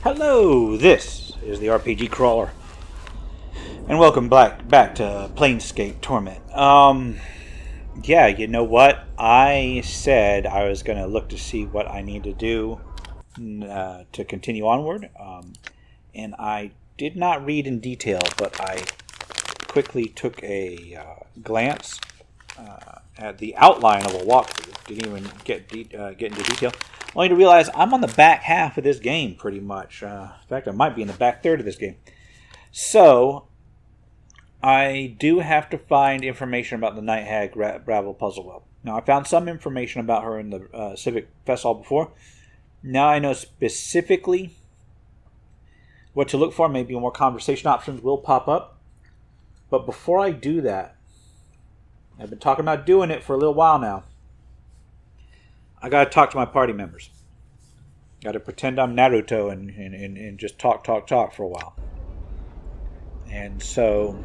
Hello, this is the RPG Crawler, and welcome back to Planescape Torment. Yeah, you know what? I said I was going to look to see what I need to do to continue onward, and I did not read in detail, but I quickly took a glance at the outline of a walkthrough. Didn't even get into detail. Only to realize I'm on the back half of this game, pretty much. In fact, I might be in the back third of this game. So, I do have to find information about the Night Hag Gravel Puzzle Well. Now, I found some information about her in the Civic Festival before. Now I know specifically what to look for. Maybe more conversation options will pop up. But before I do that, I've been talking about doing it for a little while now. I gotta talk to my party members. Gotta pretend I'm Naruto and just talk for a while. And so,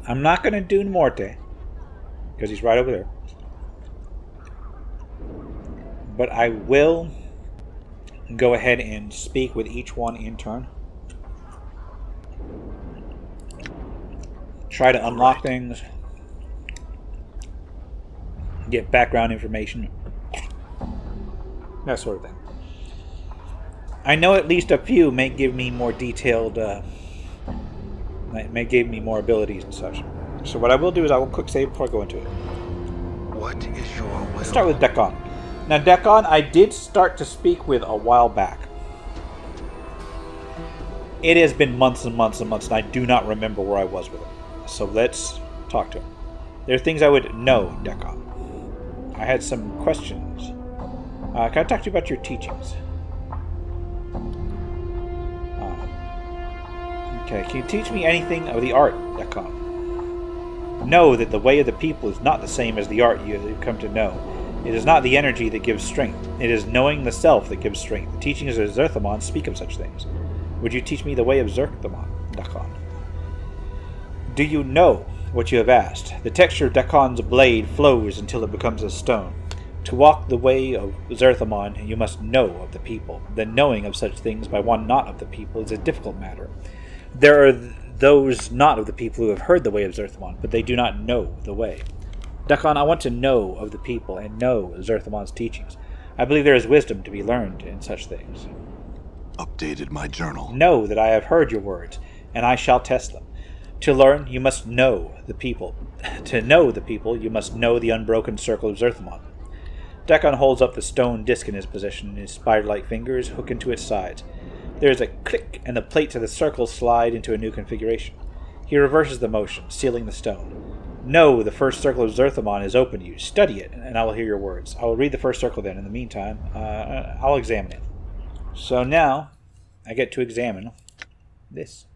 I'm not gonna do Morte, because he's right over there. But I will go ahead and speak with each one in turn. Try to unlock things. Get background information, that sort of thing. I know at least a few may give me more detailed, may give me more abilities and such. So what I will do is I will quick save before I go into it. What is your will? Let's start with Dekon. Now Dekon, I did start to speak with a while back. It has been months and months and months, and I do not remember where I was with him. So let's talk to him. There are things I would know, Dekon. I had some questions. Can I talk to you about your teachings? Okay, can you teach me anything of the art, Dekon? Know that the way of the people is not the same as the art you have come to know. It is not the energy that gives strength. It is knowing the self that gives strength. The teachings of Zerthimon speak of such things. Would you teach me the way of Zerthimon, Dekon? Do you know what you have asked? The texture of Dekon's blade flows until it becomes a stone. To walk the way of Zerthimon, you must know of the people. The knowing of such things by one not of the people is a difficult matter. There are those not of the people who have heard the way of Zerthimon, but they do not know the way. Dekon, I want to know of the people and know Zerthimon's teachings. I believe there is wisdom to be learned in such things. Updated my journal. Know that I have heard your words, and I shall test them. To learn, you must know the people. To know the people, you must know the unbroken circle of Zerthimon. Dekon holds up the stone disc in his possession, and his spider-like fingers hook into its sides. There is a click, and the plates of the circle slide into a new configuration. He reverses the motion, sealing the stone. Know the first circle of Zerthimon is open to you. Study it, and I will hear your words. I will read the first circle then. In the meantime, I'll examine it. So now, I get to examine this.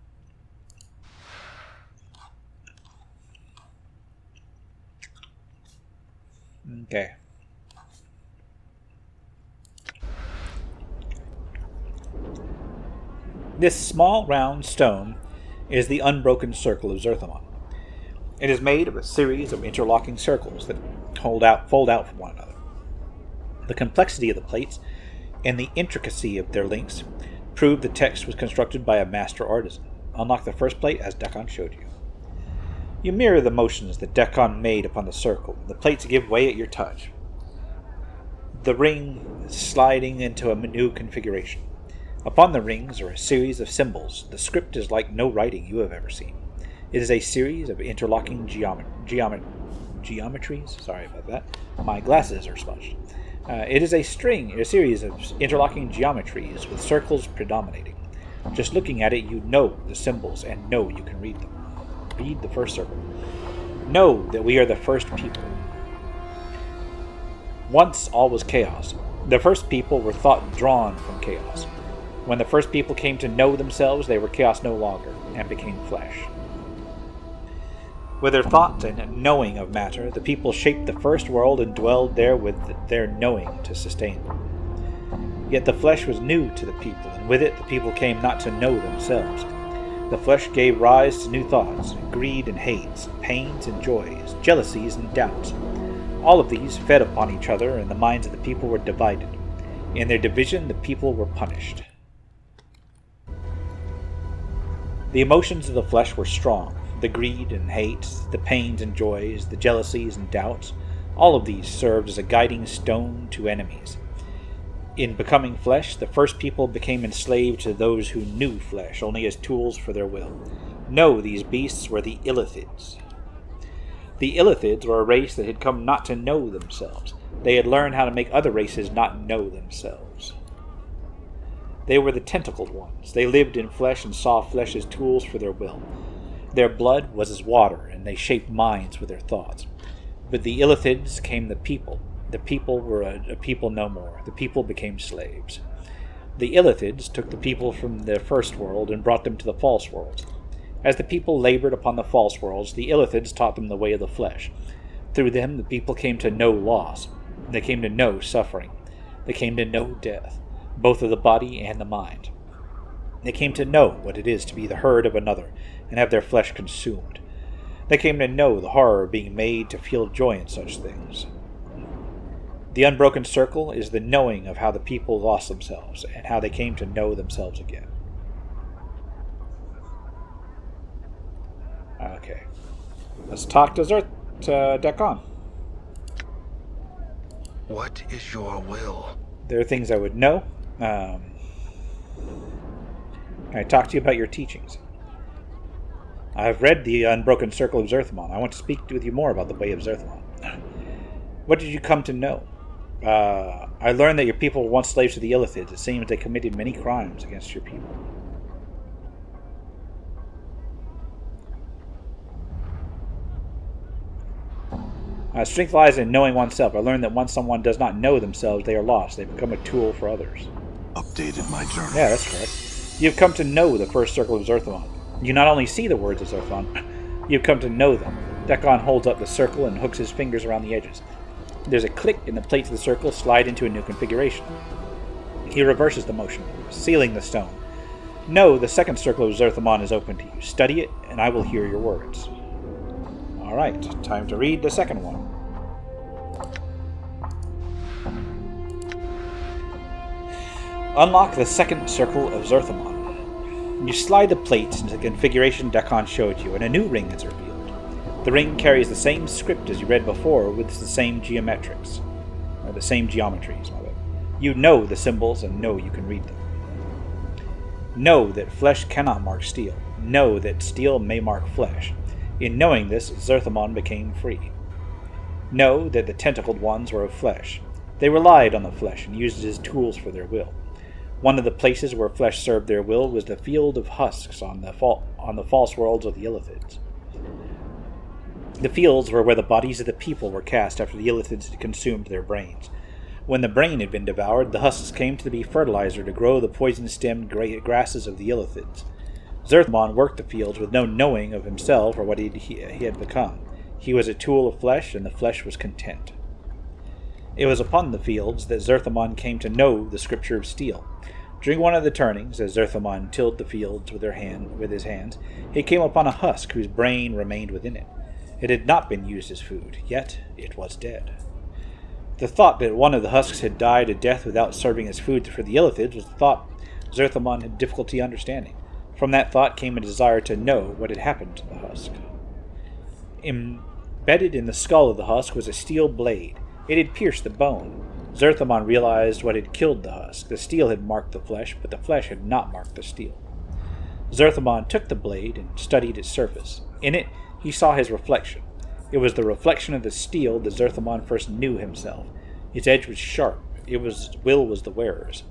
Okay. This small round stone is the unbroken circle of Zerthimon. It is made of a series of interlocking circles that fold out from one another. The complexity of the plates and the intricacy of their links prove the text was constructed by a master artisan. Unlock the first plate as Dekon showed you. You mirror the motions that Dekon made upon the circle. The plates give way at your touch. The ring sliding into a new configuration. Upon the rings are a series of symbols. The script is like no writing you have ever seen. It is a series of interlocking geometries. Sorry about that. My glasses are smudged. It is a series of interlocking geometries with circles predominating. Just looking at it, you know the symbols and know you can read them. Read the first circle. Know that we are the first people. Once all was chaos. The first people were thought drawn from chaos. When the first people came to know themselves, they were chaos no longer, and became flesh. With their thought and knowing of matter, the people shaped the first world and dwelled there with their knowing to sustain them. Yet the flesh was new to the people, and with it the people came not to know themselves. The flesh gave rise to new thoughts, greed and hates, pains and joys, jealousies and doubts. All of these fed upon each other, and the minds of the people were divided. In their division, the people were punished. The emotions of the flesh were strong. The greed and hate, the pains and joys, the jealousies and doubts, all of these served as a guiding stone to enemies. In becoming flesh, the first people became enslaved to those who knew flesh only as tools for their will. No, these beasts were the Illithids. The Illithids were a race that had come not to know themselves. They had learned how to make other races not know themselves. They were the tentacled ones. They lived in flesh and saw flesh as tools for their will. Their blood was as water, and they shaped minds with their thoughts. With the Illithids came the people. The people were a people no more. The people became slaves. The Illithids took the people from the first world and brought them to the false worlds. As the people labored upon the false worlds, the Illithids taught them the way of the flesh. Through them, the people came to know loss. They came to know suffering. They came to know death, both of the body and the mind. They came to know what it is to be the herd of another and have their flesh consumed. They came to know the horror of being made to feel joy in such things. The unbroken circle is the knowing of how the people lost themselves and how they came to know themselves again. Okay. Let's talk to Dekon. What is your will? There are things I would know. Can I talk to you about your teachings? I've read the Unbroken Circle of Zerthimon. I want to speak with you more about the way of Zerthimon. What did you come to know? I learned that your people were once slaves to the Illithids. It seems they committed many crimes against your people. Strength lies in knowing oneself. I learned that once someone does not know themselves, they are lost. They become a tool for others. Updated my journal. Yeah, that's correct. You have come to know the first circle of Zerthimon. You not only see the words of Zerthimon, you have come to know them. Dekon holds up the circle and hooks his fingers around the edges. There's a click and the plates of the circle slide into a new configuration. He reverses the motion, sealing the stone. Know the second circle of Zerthimon is open to you. Study it, and I will hear your words. Alright, time to read the second one. Unlock the second circle of Zerthimon. You slide the plates into the configuration Dekon showed you, and a new ring is revealed. The ring carries the same script as you read before, with the same geometries. You know the symbols and know you can read them. Know that flesh cannot mark steel. Know that steel may mark flesh. In knowing this, Zerthimon became free. Know that the tentacled ones were of flesh. They relied on the flesh and used it as tools for their will. One of the places where flesh served their will was the field of husks on the false worlds of the Illithids. The fields were where the bodies of the people were cast after the Illithids had consumed their brains. When the brain had been devoured, the husks came to be fertilizer to grow the poison-stemmed grasses of the Illithids. Zerthimon worked the fields with no knowing of himself or what he had become. He was a tool of flesh, and the flesh was content. It was upon the fields that Zerthimon came to know the scripture of steel. During one of the turnings, as Zerthimon tilled the fields with his hands, he came upon a husk whose brain remained within it. It had not been used as food, yet it was dead. The thought that one of the husks had died a death without serving as food for the Illithids was a thought Zerthimon had difficulty understanding. From that thought came a desire to know what had happened to the husk. Embedded in the skull of the husk was a steel blade. It had pierced the bone. Zerthimon realized what had killed the husk. The steel had marked the flesh, but the flesh had not marked the steel. Zerthimon took the blade and studied its surface. In it, he saw his reflection. It was the reflection of the steel that Zerthimon first knew himself. Its edge was sharp. Will was the wearer's.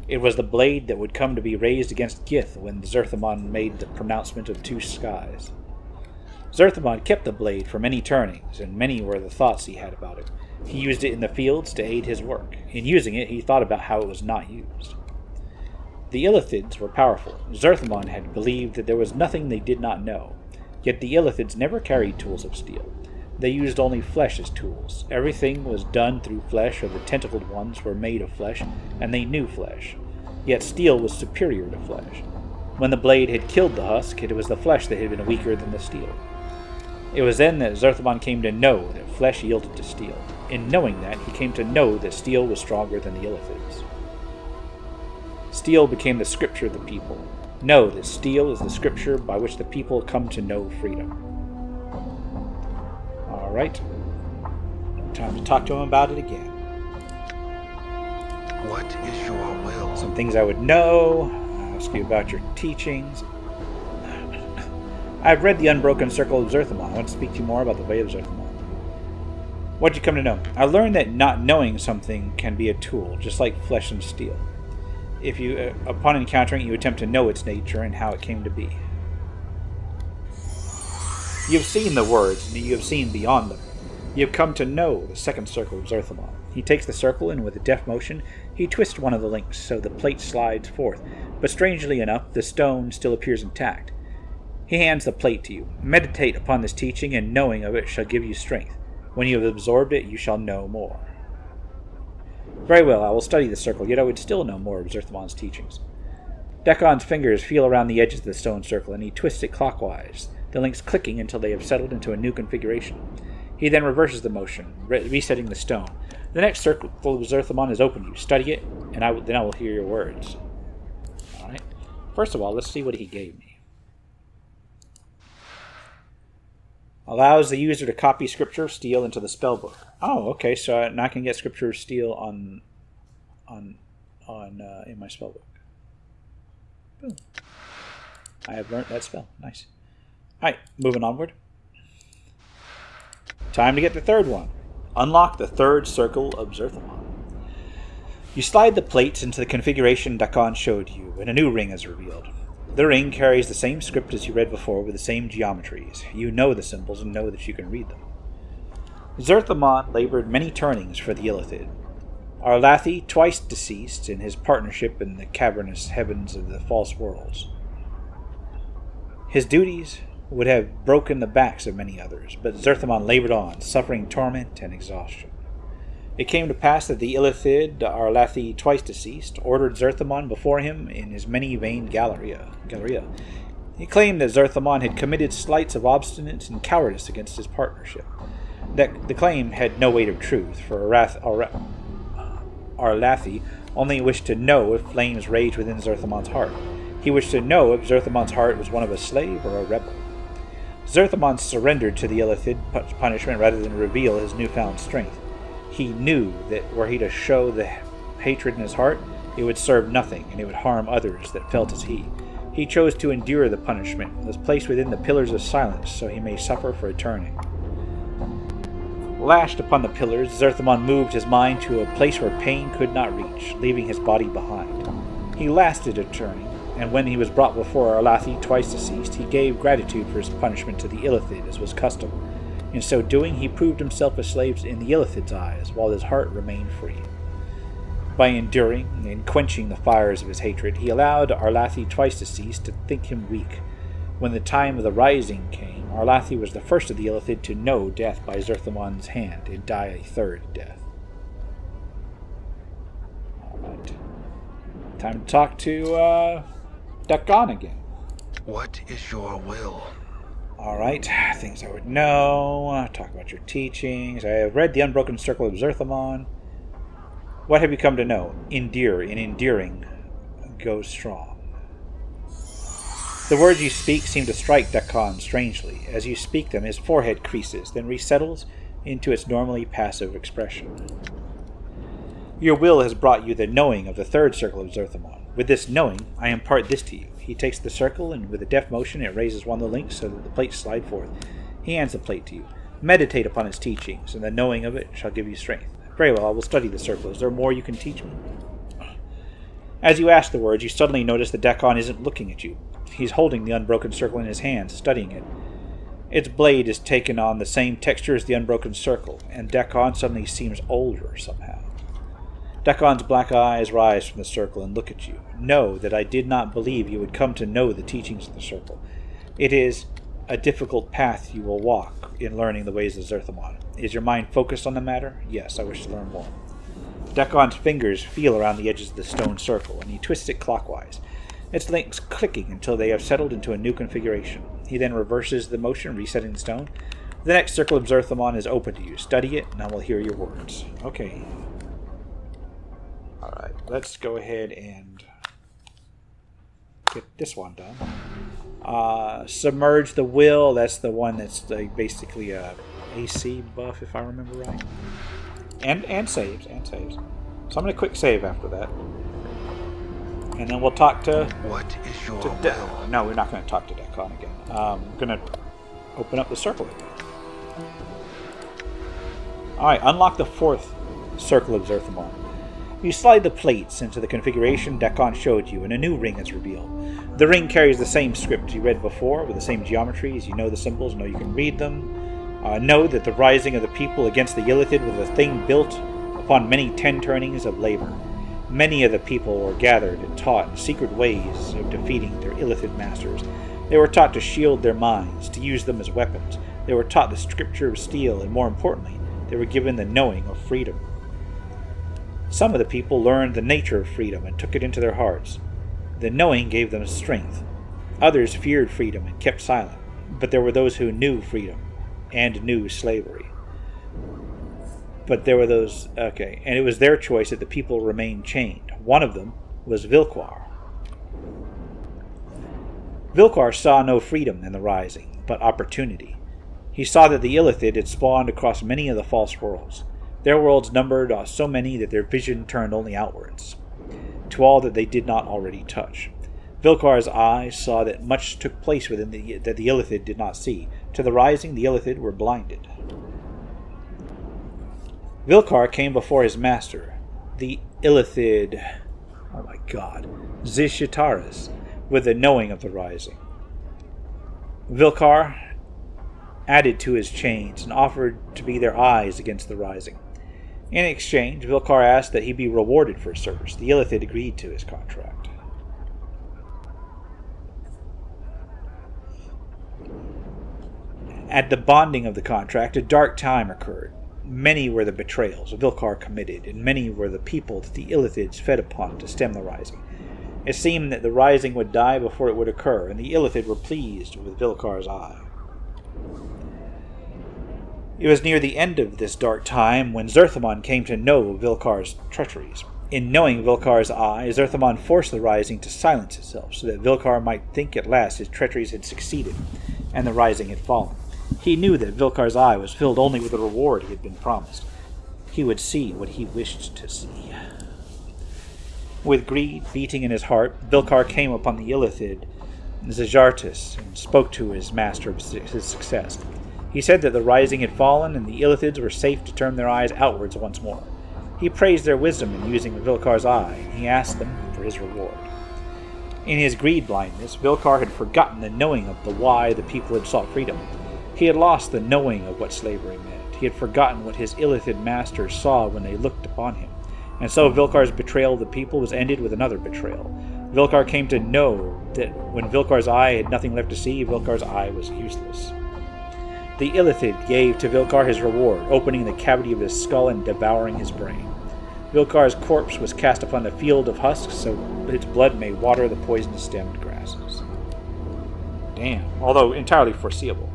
It was the blade that would come to be raised against Gith when Zerthimon made the pronouncement of two skies. Zerthimon kept the blade for many turnings, and many were the thoughts he had about it. He used it in the fields to aid his work. In using it, he thought about how it was not used. The Illithids were powerful. Zerthimon had believed that there was nothing they did not know. Yet the Illithids never carried tools of steel. They used only flesh as tools. Everything was done through flesh, or the tentacled ones were made of flesh, and they knew flesh. Yet steel was superior to flesh. When the blade had killed the husk, it was the flesh that had been weaker than the steel. It was then that Zerthimon came to know that flesh yielded to steel. In knowing that, he came to know that steel was stronger than the Illithids. Steel became the scripture of the people. Know that steel is the scripture by which the people come to know freedom. Alright. Time to talk to him about it again. What is your will? Some things I would know. Ask you about your teachings. I've read the Unbroken Circle of Zerthimon. I want to speak to you more about the way of Zerthimon. What'd you come to know? I learned that not knowing something can be a tool, just like flesh and steel. If you, upon encountering it, you attempt to know its nature and how it came to be. You have seen the words, and you have seen beyond them. You have come to know the second circle of Zerthimon. He takes the circle, and with a deft motion, he twists one of the links so the plate slides forth. But strangely enough, the stone still appears intact. He hands the plate to you. Meditate upon this teaching, and knowing of it shall give you strength. When you have absorbed it, you shall know more. Very well, I will study the circle, yet I would still know more of Zerthimon's teachings. Dakon's fingers feel around the edges of the stone circle, and he twists it clockwise, the links clicking until they have settled into a new configuration. He then reverses the motion, resetting the stone. The next circle of Zerthimon is open to you. Study it, and then I will hear your words. Alright. First of all, let's see what he gave me. Allows the user to copy Scripture of Steel into the spellbook. Oh, okay, so now I can get Scripture of Steel in my spellbook. Boom. I have learned that spell. Nice. Alright, moving onward. Time to get the third one. Unlock the third circle of Zerthimon. You slide the plates into the configuration Dakon showed you, and a new ring is revealed. The ring carries the same script as you read before with the same geometries. You know the symbols and know that you can read them. Zerthimon labored many turnings for the Illithid. Arlathi, twice deceased in his partnership in the cavernous heavens of the false worlds. His duties would have broken the backs of many others, but Zerthimon labored on, suffering torment and exhaustion. It came to pass that the Illithid, Arlathi, twice deceased, ordered Zerthimon before him in his many-vaned Galleria. He claimed that Zerthimon had committed slights of obstinance and cowardice against his partnership. That the claim had no weight of truth, for Arlathi only wished to know if flames raged within Zerthimon's heart. He wished to know if Zerthimon's heart was one of a slave or a rebel. Zerthimon surrendered to the Illithid punishment rather than reveal his newfound strength. He knew that were he to show the hatred in his heart, it would serve nothing, and it would harm others that felt as he. He chose to endure the punishment, and was placed within the pillars of silence, so he may suffer for eternity. Lashed upon the pillars, Zerthimon moved his mind to a place where pain could not reach, leaving his body behind. He lasted a turning, and when he was brought before Arlathi, twice deceased, he gave gratitude for his punishment to the Illithid, as was custom. In so doing, he proved himself a slave in the Illithid's eyes, while his heart remained free. By enduring and quenching the fires of his hatred, he allowed Arlathi, twice deceased, to think him weak. When the time of the rising came, Arlathi was the first of the Illithid to know death by Zerthimon's hand and die a third death. Alright. Time to talk to, Dakon again. What is your will? Alright, things I would know. Talk about your teachings. I have read the Unbroken Circle of Zerthimon. What have you come to know? Endure. In enduring, go strong. The words you speak seem to strike Dakon strangely. As you speak them, his forehead creases, then resettles into its normally passive expression. Your will has brought you the knowing of the third circle of Zerthimon. With this knowing, I impart this to you. He takes the circle, and with a deft motion, it raises one of the links so that the plates slide forth. He hands the plate to you. Meditate upon its teachings, and the knowing of it shall give you strength. Very well, I will study the circle. Is there more you can teach me? As you ask the words, you suddenly notice that Dakon isn't looking at you. He's holding the unbroken circle in his hands, studying it. Its blade is taken on the same texture as the unbroken circle, and Dakon suddenly seems older somehow. Dakon's black eyes rise from the circle and look at you. Know that I did not believe you would come to know the teachings of the circle. It is a difficult path you will walk in learning the ways of Zerthimon. Is your mind focused on the matter? Yes, I wish to learn more. Dakon's fingers feel around the edges of the stone circle, and he twists it clockwise, its links clicking until they have settled into a new configuration. He then reverses the motion, resetting the stone. The next circle of Zerthimon is open to you. Study it, and I will hear your words. Okay. Alright, let's go ahead and get this one done. Submerge the will. That's the one that's like basically a AC buff, if I remember right. And saves. So I'm going to quick save after that. And then we'll talk to... What is your will? No, we're not going to talk to Decon again. We're going to open up the circle again. Alright, unlock the 4th circle of Zerthimon. You slide the plates into the configuration Decon showed you, and a new ring is revealed. The ring carries the same script you read before, with the same geometries. You know the symbols, know you can read them. Know that the rising of the people against the Illithid was a thing built upon many 10 turnings of labor. Many of the people were gathered and taught secret ways of defeating their Illithid masters. They were taught to shield their minds, to use them as weapons. They were taught the scripture of steel, and more importantly, they were given the knowing of freedom. Some of the people learned the nature of freedom and took it into their hearts. The knowing gave them strength. Others feared freedom and kept silent, but there were those who knew freedom and knew slavery. But there were those... Okay, and it was their choice that the people remained chained. One of them was Vilquar. Vilquar saw no freedom in the rising, but opportunity. He saw that the Illithid had spawned across many of the false worlds. Their worlds numbered so many that their vision turned only outwards, to all that they did not already touch. Vilquar's eyes saw that much took place within that the Illithid did not see. To the rising, the Illithid were blinded. Vilquar came before his master, the Illithid, oh my god, Zishitaris, with the knowing of the rising. Vilquar added to his chains and offered to be their eyes against the rising. In exchange, Vilquar asked that he be rewarded for his service. The Illithid agreed to his contract. At the bonding of the contract, a dark time occurred. Many were the betrayals Vilquar committed, and many were the people that the Illithids fed upon to stem the rising. It seemed that the rising would die before it would occur, and the Illithid were pleased with Vilquar's eye. It was near the end of this dark time when Zerthimon came to know Vilquar's treacheries. In knowing Vilquar's eye, Zerthimon forced the rising to silence itself, so that Vilquar might think at last his treacheries had succeeded, and the rising had fallen. He knew that Vilquar's eye was filled only with the reward he had been promised. He would see what he wished to see. With greed beating in his heart, Vilquar came upon the Illithid, Zajartis, and spoke to his master of his success. He said that the rising had fallen, and the Illithids were safe to turn their eyes outwards once more. He praised their wisdom in using Vilquar's eye, and he asked them for his reward. In his greed blindness, Vilquar had forgotten the knowing of the why the people had sought freedom. He had lost the knowing of what slavery meant. He had forgotten what his Illithid masters saw when they looked upon him. And so Vilquar's betrayal of the people was ended with another betrayal. Vilquar came to know that when Vilquar's eye had nothing left to see, Vilquar's eye was useless. The Illithid gave to Vilquar his reward, opening the cavity of his skull and devouring his brain. Vilquar's corpse was cast upon the field of husks, so its blood may water the poison-stemmed grasses. Damn. Although entirely foreseeable.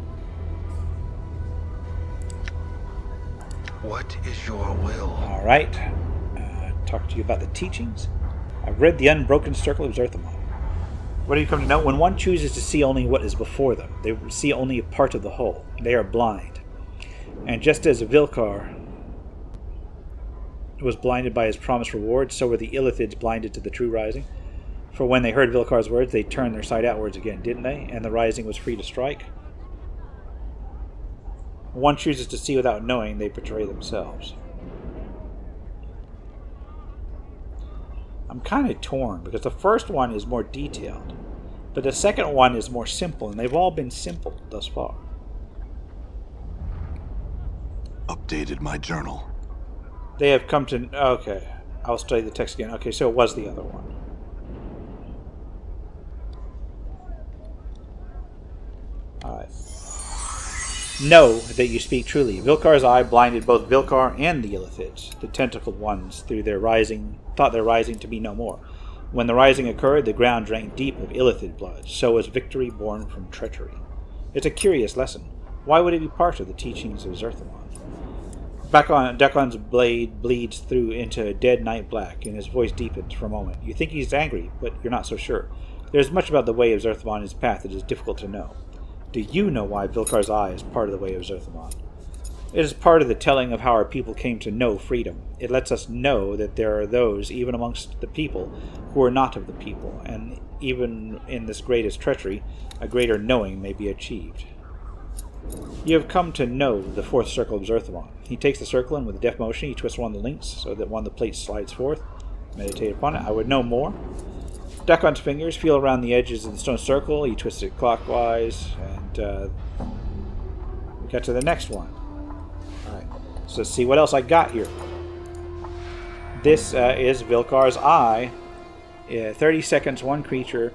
What is your will? Alright. Talk to you about the teachings. I've read the Unbroken Circle of Zerthimon. What do you come to know? When one chooses to see only what is before them, they see only a part of the whole. They are blind. And just as Vilquar was blinded by his promised reward, so were the Illithids blinded to the true rising. For when they heard Vilquar's words, they turned their sight outwards again, didn't they? And the rising was free to strike. When one chooses to see without knowing, they betray themselves. I'm kind of torn, because the first one is more detailed, but the second one is more simple, and they've all been simple thus far. Updated my journal. They have come to... Okay, I'll study the text again. Okay, so it was the other one. Alright. Know that you speak truly. Vilquar's eye blinded both Vilquar and the Illithids. The tentacled ones, through their rising, thought their rising to be no more. When the rising occurred, the ground drank deep of Illithid blood. So was victory born from treachery. It's a curious lesson. Why would it be part of the teachings of Zerthimon? Decon's blade bleeds through into a dead night black, and his voice deepens for a moment. You think he's angry, but you're not so sure. There is much about the way of Zerthimon and his path that is difficult to know. Do you know why Vilkar's Eye is part of the way of Zerthimon? It is part of the telling of how our people came to know freedom. It lets us know that there are those, even amongst the people, who are not of the people, and even in this greatest treachery, a greater knowing may be achieved. You have come to know the fourth circle of Zerthimon. He takes the circle, and with a deft motion, he twists one of the links so that one of the plates slides forth. Meditate upon it. I would know more. Dakon's fingers feel around the edges of the stone circle. He twists it clockwise, and we got to the next one. Alright, so let's see what else I got here. This is Vilkar's Eye. 30 seconds, one creature.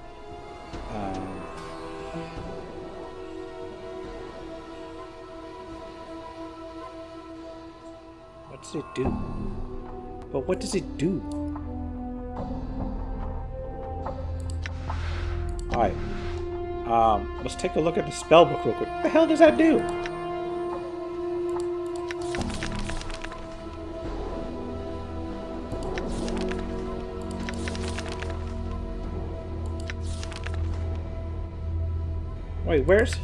What does it do? But what does it do? Alright. Let's take a look at the spellbook real quick. What the hell does that do? Wait, where's...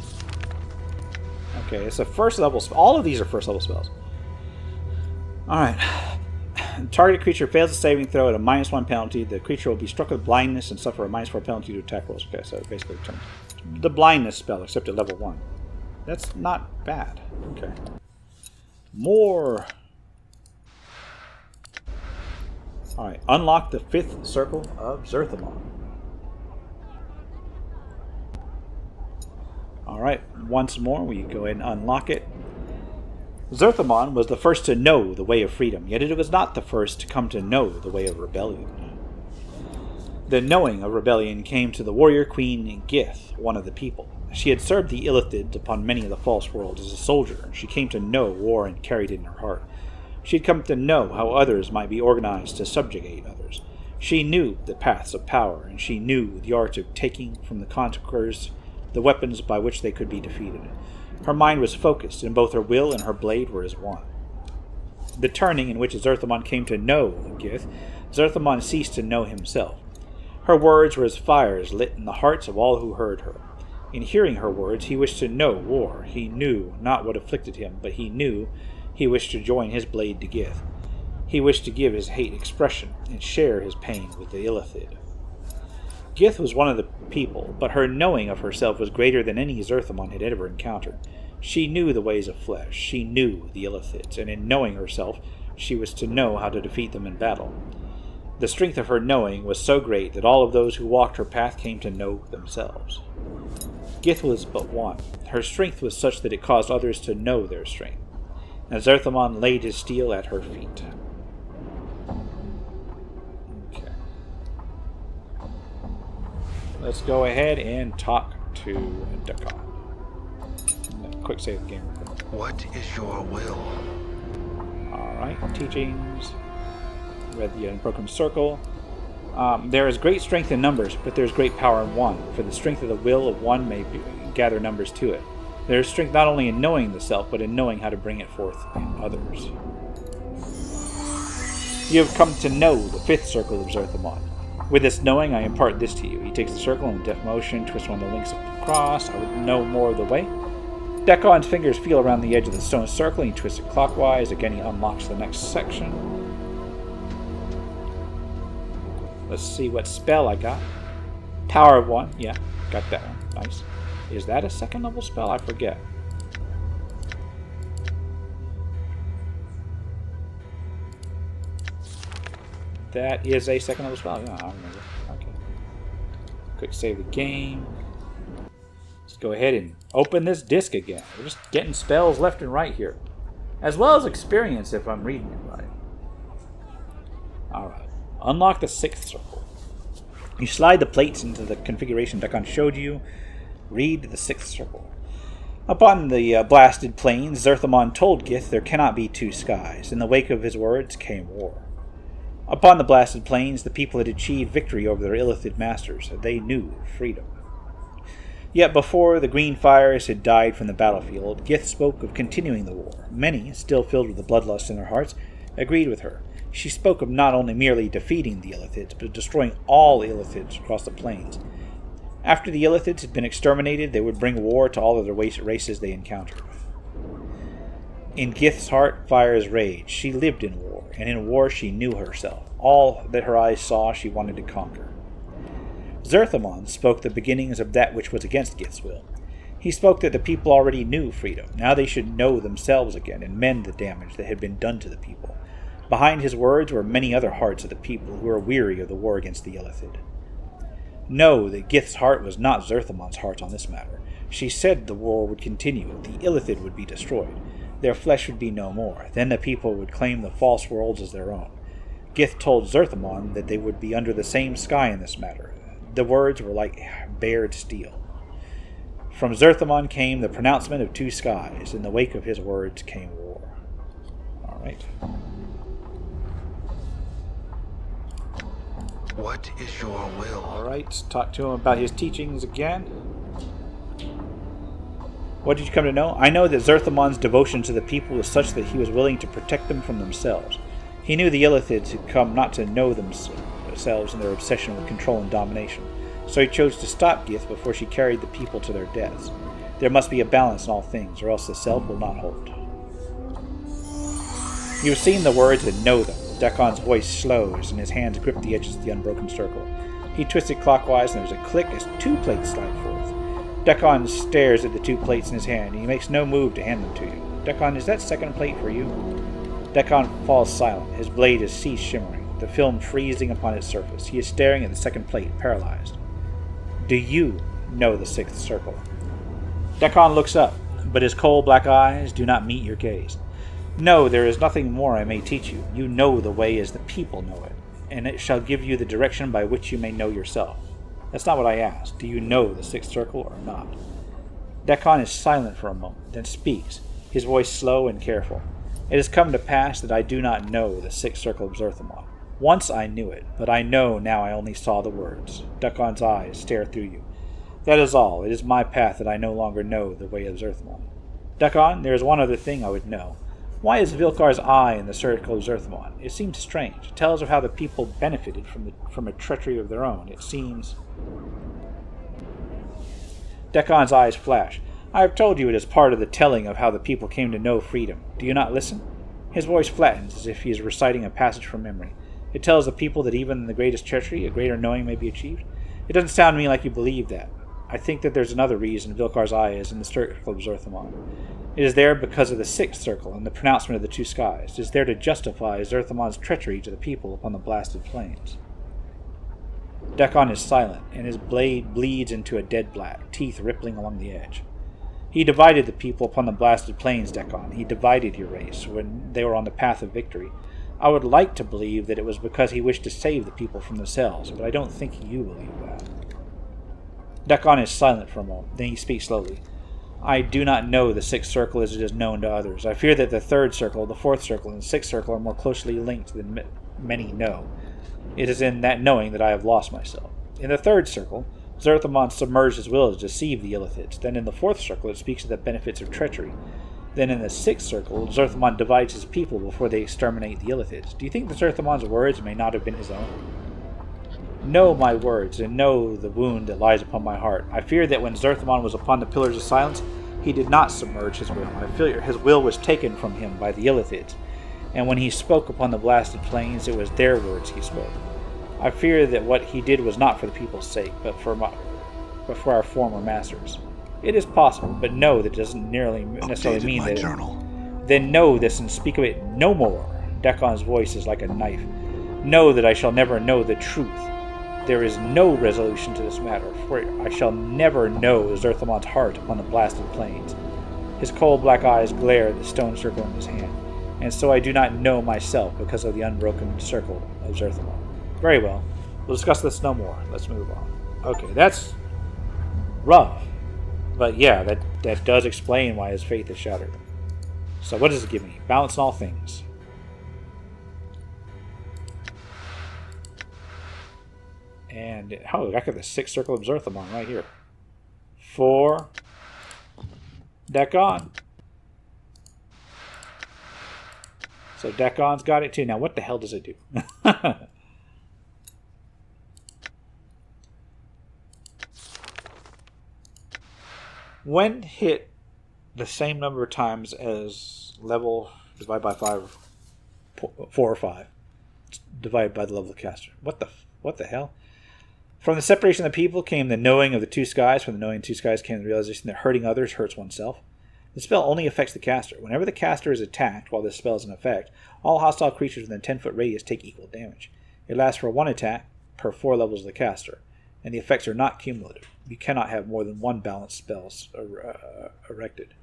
Okay, it's a first level spell. All of these are first level spells. Alright. Targeted creature fails a saving throw at a -1 penalty. The creature will be struck with blindness and suffer a -4 penalty to attack rolls. Okay, so basically the blindness spell, except at level 1. That's not bad. Okay. More. Alright, unlock the 5th circle of Zerthimon. Alright, once more, we go ahead and unlock it. Zerthimon was the first to know the way of freedom, yet it was not the first to come to know the way of rebellion. The knowing of rebellion came to the warrior queen Gith, one of the people. She had served the Illithids upon many of the false worlds as a soldier, and she came to know war and carried it in her heart. She had come to know how others might be organized to subjugate others. She knew the paths of power, and she knew the art of taking from the conquerors the weapons by which they could be defeated. Her mind was focused, and both her will and her blade were as one. The turning in which Zerthimon came to know Gith, Zerthimon ceased to know himself. Her words were as fires lit in the hearts of all who heard her. In hearing her words, he wished to know war. He knew not what afflicted him, but he knew he wished to join his blade to Gith. He wished to give his hate expression and share his pain with the Illithid. Gith was one of the people, but her knowing of herself was greater than any Zerthimon had ever encountered. She knew the ways of flesh, she knew the Illithids, and in knowing herself, she was to know how to defeat them in battle. The strength of her knowing was so great that all of those who walked her path came to know themselves. Gith was but one. Her strength was such that it caused others to know their strength, and Zerthimon laid his steel at her feet. Let's go ahead and talk to Dakon. Quick save the game. What is your will? Alright, teachings. Read the Unbroken Circle. There is great strength in numbers, but there is great power in one, for the strength of the will of one may gather numbers to it. There is strength not only in knowing the self, but in knowing how to bring it forth in others. You have come to know the 5th circle of Zerthimon. With this knowing, I impart this to you. He takes the circle and deft motion, twists one of the links across. I would know more of the way. Dakon's fingers feel around the edge of the stone circle, and he twists it clockwise. Again, he unlocks the next section. Let's see what spell I got. Power of 1. Yeah, got that one. Nice. Is that a 2nd level spell? I forget. That is a 2nd level spell. Yeah, I remember. Okay. Quick save the game. Let's go ahead and open this disc again. We're just getting spells left and right here, as well as experience if I'm reading it right. Alright. Unlock the 6th circle. You slide the plates into the configuration Dakon showed you. Read the 6th circle. Upon the blasted plains, Zerthimon told Gith there cannot be two skies. In the wake of his words came war. Upon the blasted plains, the people had achieved victory over their Illithid masters. They knew freedom. Yet before the green fires had died from the battlefield, Gith spoke of continuing the war. Many, still filled with the bloodlust in their hearts, agreed with her. She spoke of not only merely defeating the Illithids, but destroying all Illithids across the plains. After the Illithids had been exterminated, they would bring war to all of the races they encountered. In Gith's heart fires rage. She lived in war, and in war she knew herself. All that her eyes saw she wanted to conquer. Zerthimon spoke the beginnings of that which was against Gith's will. He spoke that the people already knew freedom. Now they should know themselves again and mend the damage that had been done to the people. Behind his words were many other hearts of the people who were weary of the war against the Illithid. Know that Gith's heart was not Zerthimon's heart on this matter. She said the war would continue, the Illithid would be destroyed. Their flesh would be no more. Then the people would claim the false worlds as their own. Gith told Zerthimon that they would be under the same sky in this matter. The words were like bared steel. From Zerthimon came the pronouncement of two skies. In the wake of his words came war. Alright. What is your will? Alright, talk to him about his teachings again. What did you come to know? I know that Zerthimon's devotion to the people was such that he was willing to protect them from themselves. He knew the Illithids had come not to know themselves in their obsession with control and domination, so he chose to stop Gith before she carried the people to their deaths. There must be a balance in all things, or else the self will not hold. You have seen the words and know them. Dekon's voice slows, and his hands grip the edges of the unbroken circle. He twisted clockwise, and there was a click as two plates slide forth. Dekon stares at the two plates in his hand, and he makes no move to hand them to you. Dekon, is that second plate for you? Dekon falls silent. His blade has ceased shimmering, the film freezing upon its surface. He is staring at the second plate, paralyzed. Do you know the sixth circle? Dekon looks up, but his cold black eyes do not meet your gaze. No, there is nothing more I may teach you. You know the way as the people know it, and it shall give you the direction by which you may know yourself. That's not what I asked. Do you know the sixth circle or not? Dekon is silent for a moment, then speaks, his voice slow and careful. It has come to pass that I do not know the sixth circle of Zerthimon. Once I knew it, but I know now I only saw the words. Dekon's eyes stare through you. That is all. It is my path that I no longer know the way of Zerthimon. Dekon, there is one other thing I would know. Why is Vilkar's eye in the circle of Zerthimon? It seems strange. It tells of how the people benefited from a treachery of their own. It seems... Dekon's eyes flash. I have told you it is part of the telling of how the people came to know freedom. Do you not listen? His voice flattens as if he is reciting a passage from memory. It tells the people that even in the greatest treachery, a greater knowing may be achieved. It doesn't sound to me like you believe that. I think that there's another reason Vilkar's eye is in the circle of Zerthimon. It is there because of the sixth circle and the pronouncement of the two skies. It is there to justify Zerthimon's treachery to the people upon the blasted plains. Dekon is silent, and his blade bleeds into a dead black, teeth rippling along the edge. He divided the people upon the blasted plains, Dekon. He divided your race when they were on the path of victory. I would like to believe that it was because he wished to save the people from themselves, but I don't think you believe that. Dekon is silent for a moment, then he speaks slowly. I do not know the sixth circle as it is known to others. I fear that the third circle, the fourth circle, and the sixth circle are more closely linked than many know. It is in that knowing that I have lost myself. In the third circle, Zerthimon submerged his will to deceive the Illithids. Then in the fourth circle, it speaks of the benefits of treachery. Then in the sixth circle, Zerthimon divides his people before they exterminate the Illithids. Do you think that Zerthimon's words may not have been his own? Know my words, and know the wound that lies upon my heart. I fear that when Zerthimon was upon the Pillars of Silence, he did not submerge his will. I fear his will was taken from him by the Illithids, and when he spoke upon the blasted plains, it was their words he spoke. I fear that what he did was not for the people's sake, but for our former masters. It is possible, but know that it doesn't necessarily mean that. Journal. Then know this and speak of it no more. Dekon's voice is like a knife. Know that I shall never know the truth. There is no resolution to this matter, for I shall never know Zerthimon's heart upon the blasted plains. His cold black eyes glare at the stone circle in his hand, and so I do not know myself because of the unbroken circle of Zerthimon. Very well. We'll discuss this no more. Let's move on. Okay, that's rough. But yeah, that does explain why his faith is shattered. So what does it give me? Balance in all things. And, oh, I got the sixth circle of Zerthimon right here. 4. Dekon. So Dekon's got it too. Now what the hell does it do? When hit the same number of times as level divided by 5, 4 or 5, divided by the level of the caster. What the hell? From the separation of the people came the knowing of the two skies. From the knowing of the two skies came the realization that hurting others hurts oneself. The spell only affects the caster. Whenever the caster is attacked while this spell is in effect, all hostile creatures within a 10-foot radius take equal damage. It lasts for 1 attack per 4 levels of the caster, and the effects are not cumulative. You cannot have more than 1 balanced spell erected.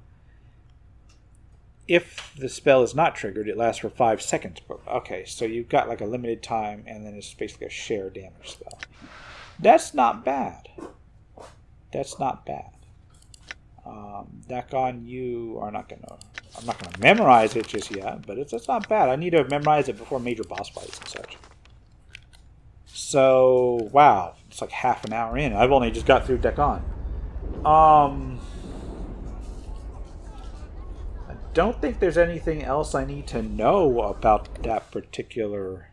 If the spell is not triggered, it lasts for 5 seconds. Okay, so you've got like a limited time, and then it's basically a share damage spell. That's not bad. That's not bad. Dakon, you are not gonna. I'm not gonna memorize it just yet, but it's not bad. I need to memorize it before major boss fights and such. So wow, it's like half an hour in. I've only just got through Dakon. I don't think there's anything else I need to know about that particular.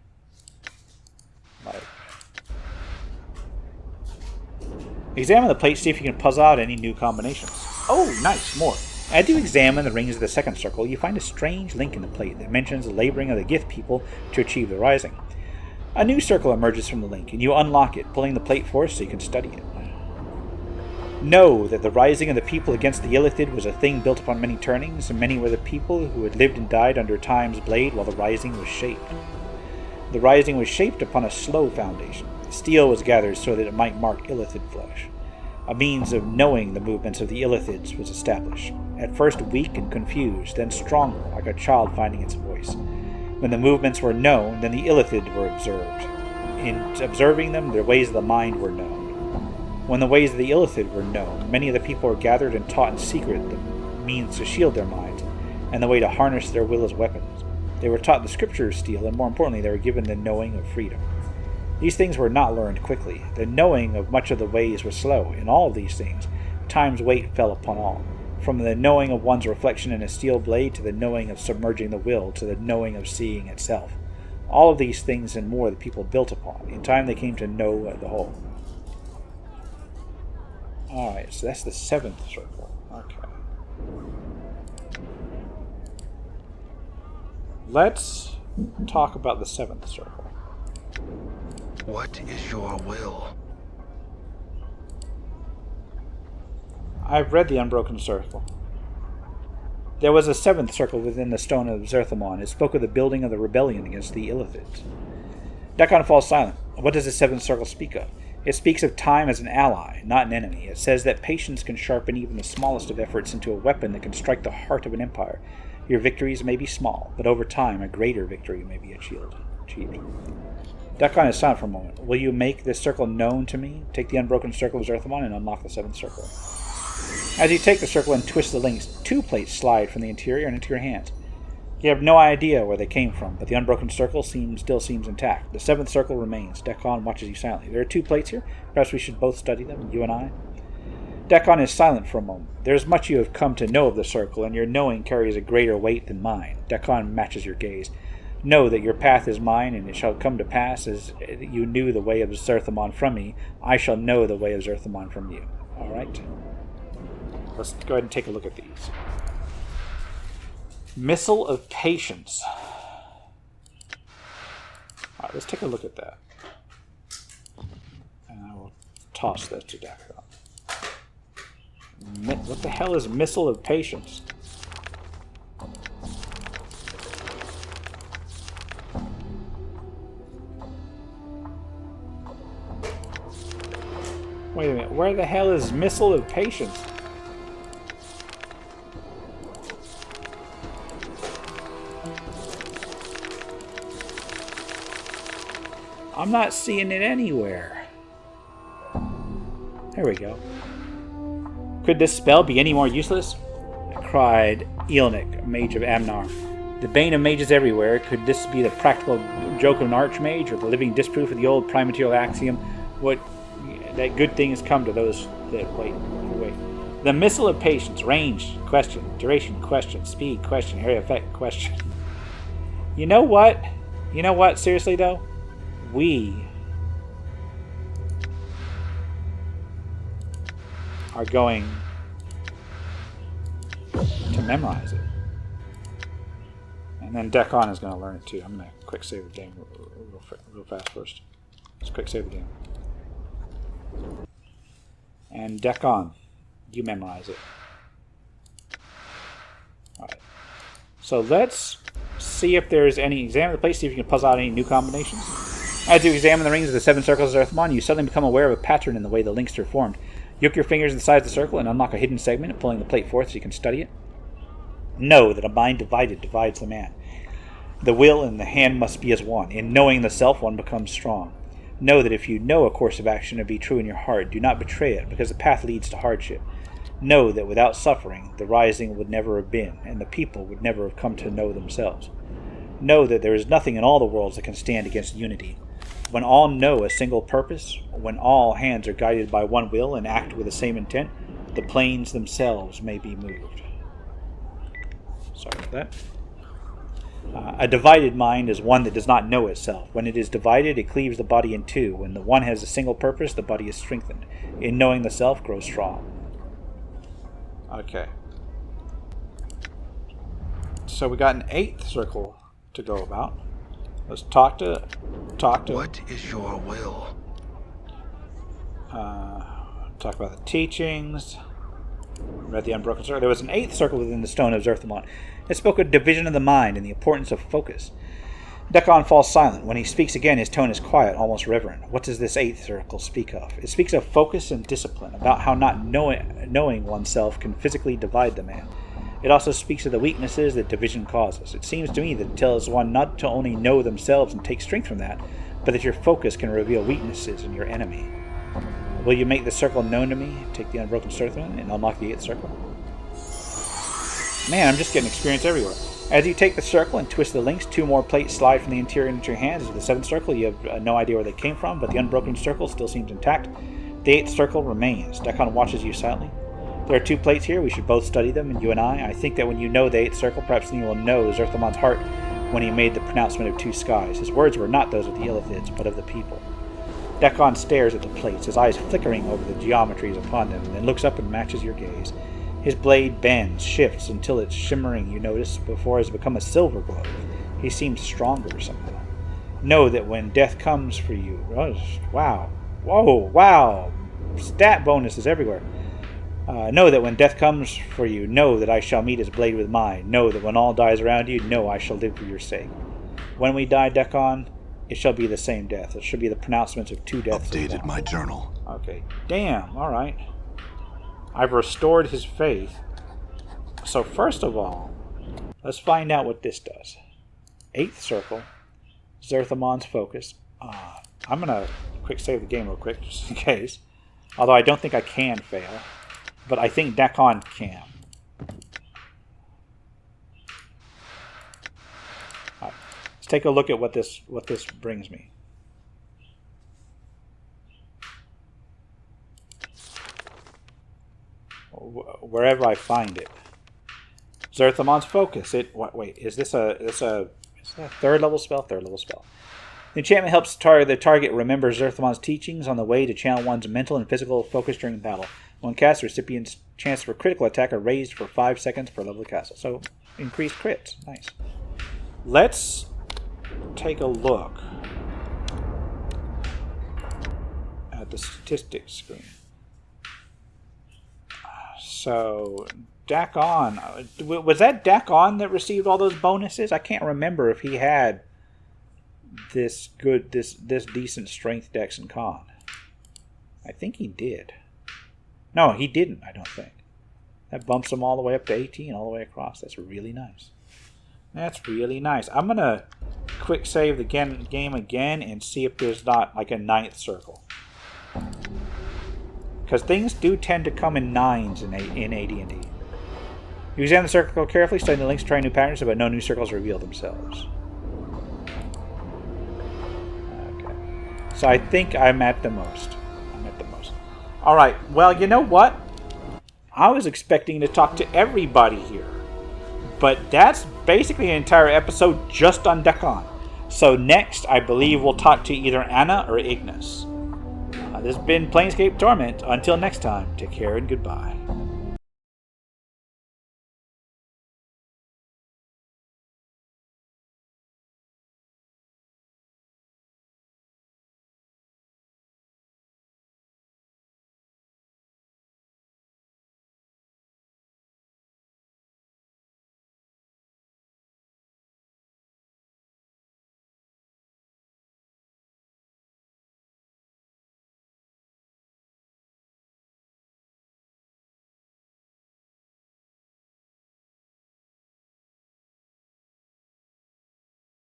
Examine the plate, see if you can puzzle out any new combinations. Oh, nice, more. As you examine the rings of the second circle, you find a strange link in the plate that mentions the laboring of the gift people to achieve the rising. A new circle emerges from the link, and you unlock it, pulling the plate forward so you can study it. Know that the rising of the people against the Illithid was a thing built upon many turnings, and many were the people who had lived and died under Time's blade while the rising was shaped. The rising was shaped upon a slow foundation. Steel was gathered so that it might mark Illithid flesh. A means of knowing the movements of the Illithids was established. At first weak and confused, then stronger, like a child finding its voice. When the movements were known, then the Illithid were observed. In observing them, the ways of the mind were known. When the ways of the Illithid were known, many of the people were gathered and taught in secret the means to shield their minds, and the way to harness their will as weapons. They were taught the scripture of steel, and more importantly, they were given the knowing of freedom. These things were not learned quickly. The knowing of much of the ways was slow. In all of these things, Time's weight fell upon all. From the knowing of one's reflection in a steel blade, to the knowing of submerging the will, to the knowing of seeing itself. All of these things and more the people built upon. In time they came to know the whole. Alright, so that's the 7th circle. Okay. Let's talk about the 7th circle. What is your will? I've read the Unbroken Circle. There was a 7th circle within the stone of Zerthimon. It spoke of the building of the rebellion against the Illithids. Dakon falls silent. What does the 7th circle speak of? It speaks of time as an ally, not an enemy. It says that patience can sharpen even the smallest of efforts into a weapon that can strike the heart of an empire. Your victories may be small, but over time a greater victory may be achieved. Dakon is silent for a moment. Will you make this circle known to me? Take the Unbroken Circle of Zerthimon and unlock the 7th circle. As you take the circle and twist the links, 2 plates slide from the interior and into your hands. You have no idea where they came from, but the Unbroken Circle still seems intact. The 7th circle remains. Dakon watches you silently. There are 2 plates here. Perhaps we should both study them, you and I. Dakon is silent for a moment. There is much you have come to know of the circle, and your knowing carries a greater weight than mine. Dakon matches your gaze. Know that your path is mine, and it shall come to pass as you knew the way of Zerthimon from me. I shall know the way of Zerthimon from you. All right? Let's go ahead and take a look at these. Missile of Patience. All right, let's take a look at that. And I will toss that to Dakon. What the hell is Missile of Patience? Wait a minute, where the hell is Missile of Patience? I'm not seeing it anywhere. There we go. Could this spell be any more useless? Cried Eelnik, mage of Amnar. The bane of mages everywhere. Could this be the practical joke of an archmage, or the living disproof of the old primaterial axiom? What that good things come to those that wait. The Missile of Patience. Range, question. Duration, question. Speed, question. Area effect, question. You know what? Seriously, though? We are going to memorize it. And then Dekon is going to learn it too. I'm going to quick save the game real fast first. Let's quick save the game. And Dekon, you memorize it. Alright. So let's see if there's any... Examine the place, see if you can puzzle out any new combinations. As you examine the rings of the 7 circles of Zerthimon, you suddenly become aware of a pattern in the way the links are formed. You hook your fingers inside the circle and unlock a hidden segment, pulling the plate forth so you can study it. Know that a mind divided divides the man. The will and the hand must be as one. In knowing the self, one becomes strong. Know that if you know a course of action to be true in your heart, do not betray it, because the path leads to hardship. Know that without suffering, the rising would never have been, and the people would never have come to know themselves. Know that there is nothing in all the worlds that can stand against unity. When all know a single purpose, when all hands are guided by one will and act with the same intent, the planes themselves may be moved. Sorry about that. A divided mind is one that does not know itself. When it is divided, it cleaves the body in two. When the one has a single purpose, the body is strengthened. In knowing the self, grows strong. Okay. So we got an 8th circle to go about. Let's talk to. What is your will? Talk about the teachings. Read the Unbroken Circle. There was an 8th circle within the Stone of Zerthimon. It spoke of division of the mind and the importance of focus. Dekon falls silent. When he speaks again, his tone is quiet, almost reverent. What does this 8th circle speak of? It speaks of focus and discipline, about how not knowing oneself can physically divide the man. It also speaks of the weaknesses that division causes. It seems to me that it tells one not to only know themselves and take strength from that, but that your focus can reveal weaknesses in your enemy. Will you make the circle known to me, take the Unbroken Zerthimon, and unlock the 8th circle? Man, I'm just getting experience everywhere. As you take the circle and twist the links, 2 more plates slide from the interior into your hands. As the 7th circle, you have no idea where they came from, but the Unbroken circle still seems intact. The 8th circle remains. Dekon watches you silently. There are 2 plates here. We should both study them, and you and I. I think that when you know the 8th circle, perhaps then you will know Zerthimon's heart when he made the pronouncement of 2 skies. His words were not those of the Illithids, but of the people. Dekon stares at the plates, his eyes flickering over the geometries upon them, and then looks up and matches your gaze. His blade bends, shifts, until it's shimmering, you notice, before it has become a silver glow. He seems stronger somehow. Know that when death comes for you... Oh, wow. Whoa, wow. Stat bonuses everywhere. Know that when death comes for you, know that I shall meet his blade with mine. Know that when all dies around you, know I shall live for your sake. When we die, Dekon, it shall be the same death. It shall be the pronouncements of 2 deaths. Updated my journal. Okay. Damn, alright. I've restored his faith. So first of all, let's find out what this does. 8th circle. Zerthimon's focus. I'm going to quick save the game real quick, just in case. Although I don't think I can fail. But I think Dekon can. Alright, let's take a look at what this brings me. Wherever I find it. Zerthimon's focus. Wait, is this a 3rd level spell? 3rd level spell. The enchantment helps the target remember Zerthimon's teachings on the way to channel one's mental and physical focus during battle. When cast, recipient's chance for critical attack are raised for 5 seconds per level of castle. So, increased crits. Nice. Let's take a look at the statistics screen. So, Dakon. Was that Dakon that received all those bonuses? I can't remember if he had this decent strength, dex, and con. I think he did. No, he didn't, I don't think. That bumps him all the way up to 18, all the way across. That's really nice. That's really nice. I'm going to quick save the game again and see if there's not like a 9th circle. Because things do tend to come in 9s in AD&D. You examine the circle carefully, study the links, try new patterns, but no new circles reveal themselves. Okay. So I think I'm at the most. Alright, well, you know what? I was expecting to talk to everybody here. But that's basically an entire episode just on Dekon. So next, I believe we'll talk to either Anna or Ignis. This has been Planescape Torment. Until next time, take care and goodbye.